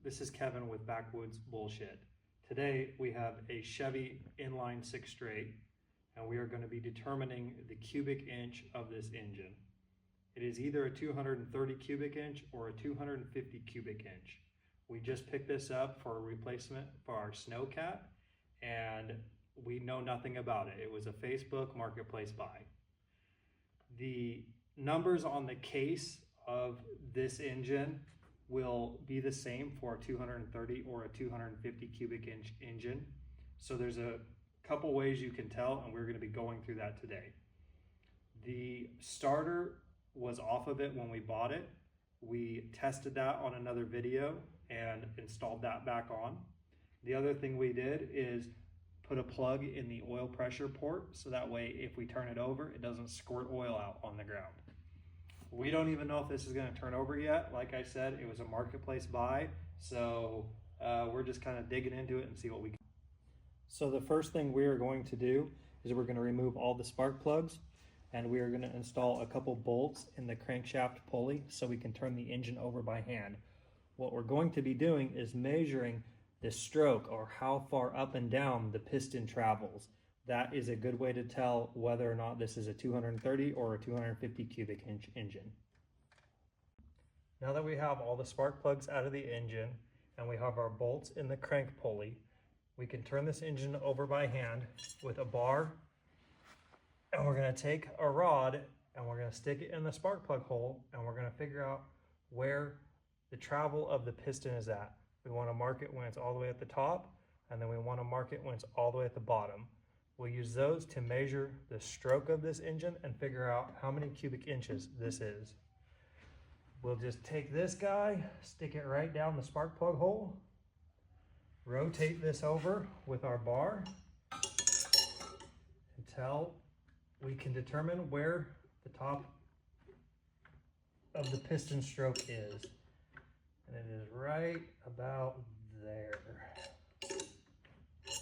This is Kevin with Backwoods Bullshit. Today we have a Chevy inline 6 straight, and we are going to be determining the cubic inch of this engine. It is either a 230 cubic inch or a 250 cubic inch. We just picked this up for a replacement for our Snowcat, and we know nothing about it. It was a Facebook marketplace buy. The numbers on the case of this engine will be the same for a 230 or a 250 cubic inch engine. So there's a couple ways you can tell, and we're going to be going through that today. The starter was off of it when we bought it. We tested that on another video and installed that back on. The other thing we did is put a plug in the oil pressure port, so that way if we turn it over, it doesn't squirt oil out on the ground. We don't even know if this is going to turn over yet. Like I said, it was a marketplace buy, so we're just kind of digging into it and see what we can. So the first thing we are going to do is we're going to remove all the spark plugs, and we are going to install a couple bolts in the crankshaft pulley so we can turn the engine over by hand. What we're going to be doing is measuring the stroke, or how far up and down the piston travels. That is a good way to tell whether or not this is a 230 or a 250 cubic inch engine. Now that we have all the spark plugs out of the engine and we have our bolts in the crank pulley, we can turn this engine over by hand with a bar, and we're going to take a rod and we're going to stick it in the spark plug hole, and we're going to figure out where the travel of the piston is at. We want to mark it when it's all the way at the top, and then we want to mark it when it's all the way at the bottom. We'll use those to measure the stroke of this engine and figure out how many cubic inches this is. We'll just take this guy, stick it right down the spark plug hole, rotate this over with our bar until we can determine where the top of the piston stroke is. And it is right about there.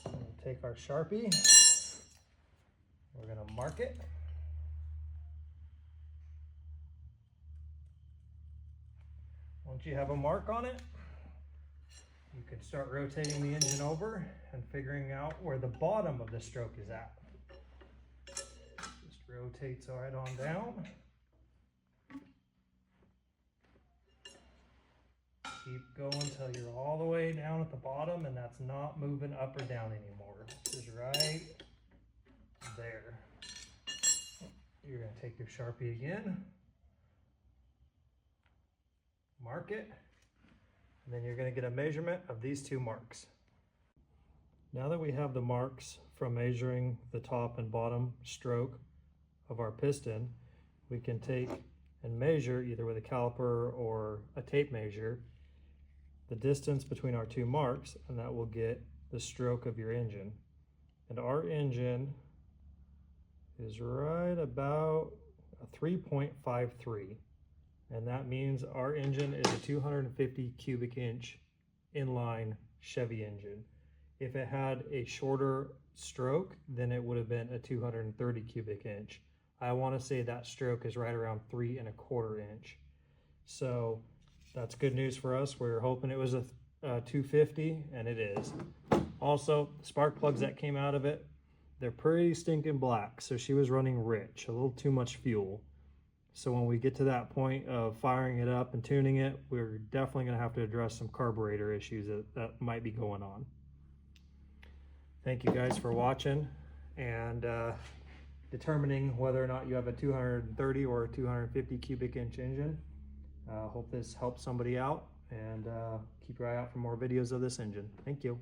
We'll take our Sharpie. We're going to mark it. Once you have a mark on it, you can start rotating the engine over and figuring out where the bottom of the stroke is at. Just rotates right on down. Keep going until you're all the way down at the bottom, and that's not moving up or down anymore. It's right there. You're going to take your Sharpie again, mark it, and then you're going to get a measurement of these two marks. Now that we have the marks from measuring the top and bottom stroke of our piston, we can take and measure, either with a caliper or a tape measure, the distance between our two marks, and that will get the stroke of your engine. And our engine is right about a 3.53, and that means our engine is a 250 cubic inch inline Chevy engine. If it had a shorter stroke, then it would have been a 230 cubic inch. I want to say that stroke is right around 3.25 inch. So that's good news for us. We're hoping it was a 250, and it is. Also, spark plugs that came out of it, they're pretty stinking black, so she was running rich, a little too much fuel. So when we get to that point of firing it up and tuning it, we're definitely going to have to address some carburetor issues that might be going on. Thank you guys for watching and determining whether or not you have a 230 or a 250 cubic inch engine. Hope this helps somebody out, and keep your eye out for more videos of this engine. Thank you.